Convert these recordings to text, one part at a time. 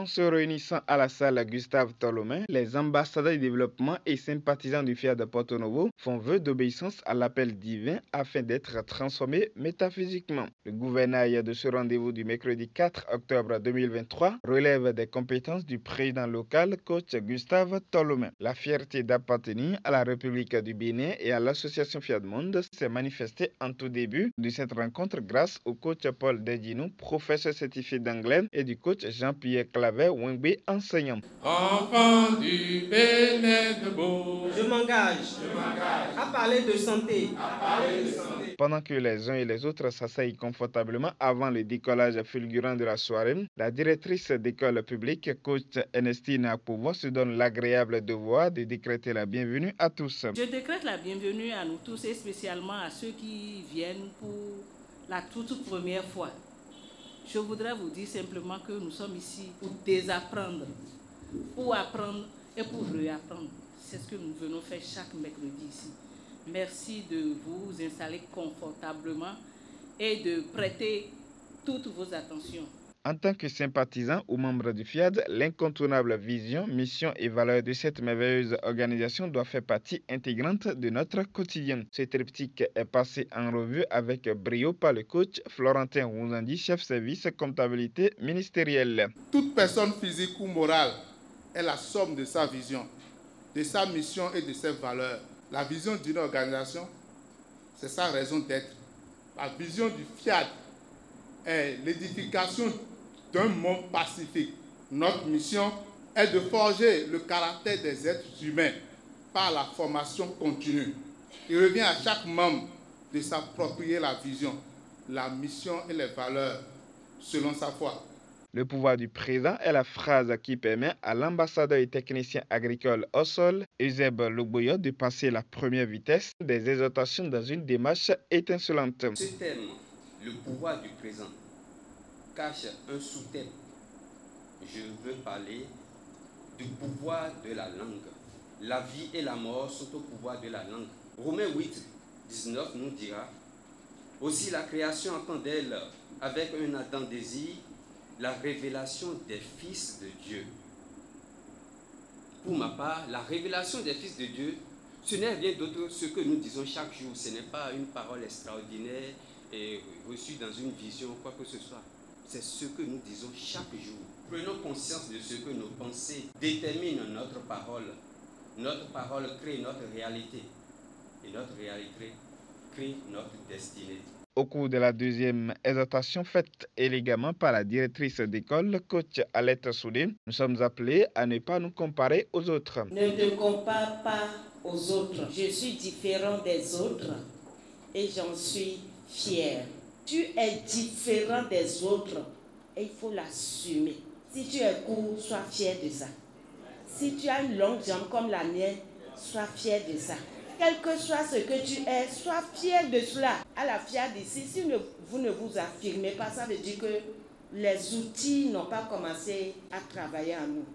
En se réunissant à la salle Gustave Tolomé, les ambassadeurs du développement et sympathisants du FIAD de Porto Novo font vœu d'obéissance à l'appel divin afin d'être transformés métaphysiquement. Le gouvernail de ce rendez-vous du mercredi 4 octobre 2023 relève des compétences du président local, coach Gustave Tolomé. La fierté d'appartenir à la République du Bénin et à l'association FIAD Monde s'est manifestée en tout début de cette rencontre grâce au coach Paul Dedinou, professeur certifié d'anglais, et du coach Jean-Pierre Claver Wengbe, enseignant. Enfant du Bénin de Beau, je m'engage à parler de santé. Pendant que les uns et les autres s'asseyent confortablement avant le décollage fulgurant de la soirée, la directrice d'école publique, coach Ernestine Akpovo, se donne l'agréable devoir de décréter la bienvenue à tous. Je décrète la bienvenue à nous tous et spécialement à ceux qui viennent pour la toute première fois. Je voudrais vous dire simplement que nous sommes ici pour désapprendre, pour apprendre et pour réapprendre. C'est ce que nous venons faire chaque mercredi ici. Merci de vous installer confortablement et de prêter toutes vos attentions. En tant que sympathisant ou membre du FIAD, l'incontournable vision, mission et valeur de cette merveilleuse organisation doit faire partie intégrante de notre quotidien. Ce triptyque est passé en revue avec brio par le coach Florentin Rouzandi, chef service comptabilité ministérielle. Toute personne physique ou morale est la somme de sa vision, de sa mission et de ses valeurs. La vision d'une organisation, c'est sa raison d'être. La vision du FIAD est l'édification d'un monde pacifique. Notre mission est de forger le caractère des êtres humains par la formation continue. Il revient à chaque membre de s'approprier la vision, la mission et les valeurs selon sa foi. Le pouvoir du présent est la phrase qui permet à l'ambassadeur et technicien agricole au sol, Euseb Logboyo, de passer la première vitesse des exhortations dans une démarche étincelante. Ce thème, le pouvoir du présent, cache un sous-thème. Je veux parler du pouvoir de la langue. La vie et la mort sont au pouvoir de la langue. Romains 8, 19 nous dira: aussi la création entend d'elle avec un ardent désir la révélation des fils de Dieu. Pour ma part, la révélation des fils de Dieu, ce n'est rien d'autre que ce que nous disons chaque jour. Ce n'est pas une parole extraordinaire et reçue dans une vision ou quoi que ce soit. C'est ce que nous disons chaque jour. Prenons conscience de ce que nos pensées déterminent notre parole. Notre parole crée notre réalité. Et notre réalité crée notre destinée. Au cours de la deuxième exhortation faite élégamment par la directrice d'école, coach Alette Soudé, nous sommes appelés à ne pas nous comparer aux autres. Ne te compare pas aux autres. Je suis différent des autres et j'en suis fier. Tu es différent des autres et il faut l'assumer. Si tu es court, sois fier de ça. Si tu as une longue jambe comme la mienne, sois fier de ça. Quel que soit ce que tu es, sois fier de cela. À la FIAD ici, si vous ne vous affirmez pas, ça veut dire que les outils n'ont pas commencé à travailler en nous.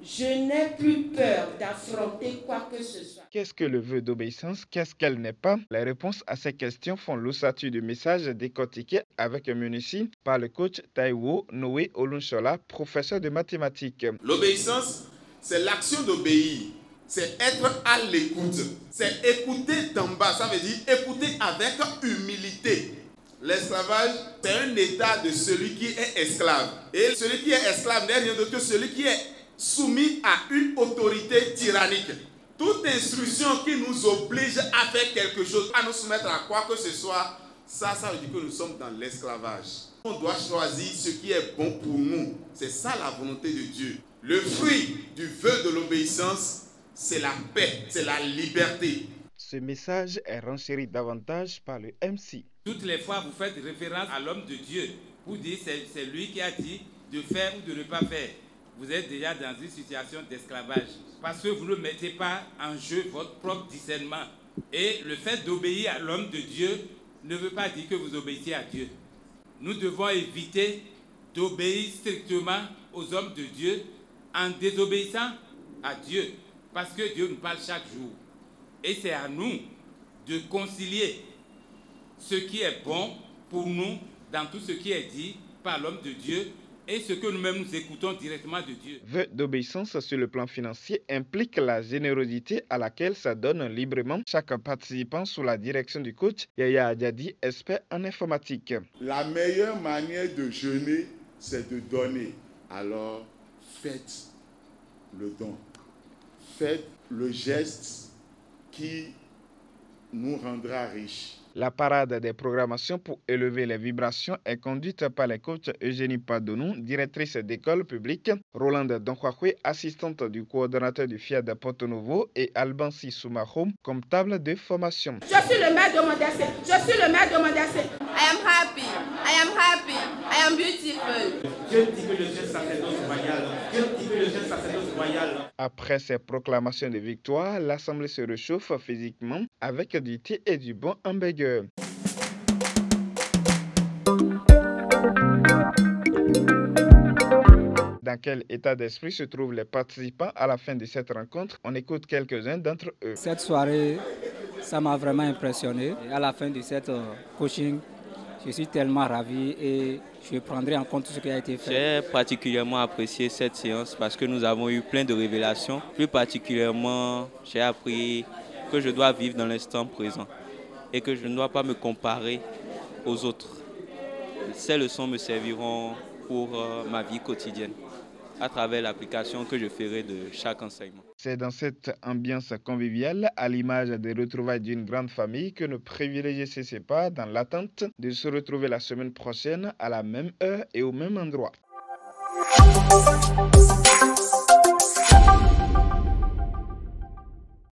Je n'ai plus peur d'affronter quoi que ce soit. Qu'est-ce que le vœu d'obéissance? Qu'est-ce qu'elle n'est pas? Les réponses à ces questions font l'ossature du message décortiqué avec minutie par le coach Taiwo Noé Olunshola, professeur de mathématiques. L'obéissance, c'est l'action d'obéir. C'est être à l'écoute. C'est écouter d'en bas. Ça veut dire écouter avec humilité. L'esclavage, c'est un état de celui qui est esclave. Et celui qui est esclave n'est rien d'autre que celui qui est soumis à une autorité tyrannique. Toute instruction qui nous oblige à faire quelque chose, à nous soumettre à quoi que ce soit, ça veut dire que nous sommes dans l'esclavage. On doit choisir ce qui est bon pour nous. C'est ça la volonté de Dieu. Le fruit du vœu de l'obéissance, c'est la paix, c'est la liberté. Ce message est renchéri davantage par le MC. Toutes les fois, vous faites référence à l'homme de Dieu pour dire que c'est lui qui a dit de faire ou de ne pas faire. Vous êtes déjà dans une situation d'esclavage parce que vous ne mettez pas en jeu votre propre discernement. Et le fait d'obéir à l'homme de Dieu ne veut pas dire que vous obéissez à Dieu. Nous devons éviter d'obéir strictement aux hommes de Dieu en désobéissant à Dieu. Parce que Dieu nous parle chaque jour. Et c'est à nous de concilier ce qui est bon pour nous dans tout ce qui est dit par l'homme de Dieu et ce que nous-mêmes nous écoutons directement de Dieu. Vœu d'obéissance sur le plan financier implique la générosité à laquelle s'adonne librement chaque participant sous la direction du coach Yaya Adjadi, expert en informatique. La meilleure manière de jeûner, c'est de donner. Alors, faites le don. Faites le geste qui nous rendra riches. La parade des programmations pour élever les vibrations est conduite par les coachs Eugénie Padonou, directrice d'école publique, Rolande Donkwakwe, assistante du coordonnateur du FIAD Porto Novo, et Albansi Soumahoum, comme table de formation. Je suis le maire de mon décès. Je suis le maire de mon décès. I am happy. I am happy. I am beautiful. Dieu dit que le jeune sacerdoce royal. Dieu dit que le jeune sacerdoce royal. Après ces proclamations de victoire, l'Assemblée se réchauffe physiquement avec du thé et du bon hamburger. Dans quel état d'esprit se trouvent les participants à la fin de cette rencontre? On écoute quelques-uns d'entre eux. Cette soirée, ça m'a vraiment impressionné. Et à la fin de cette coaching, je suis tellement ravi et je prendrai en compte tout ce qui a été fait. J'ai particulièrement apprécié cette séance parce que nous avons eu plein de révélations. Plus particulièrement, j'ai appris que je dois vivre dans l'instant présent et que je ne dois pas me comparer aux autres. Ces leçons me serviront pour ma vie quotidienne à travers l'application que je ferai de chaque enseignement. C'est dans cette ambiance conviviale, à l'image des retrouvailles d'une grande famille, que nos privilégiés se séparent dans l'attente de se retrouver la semaine prochaine à la même heure et au même endroit.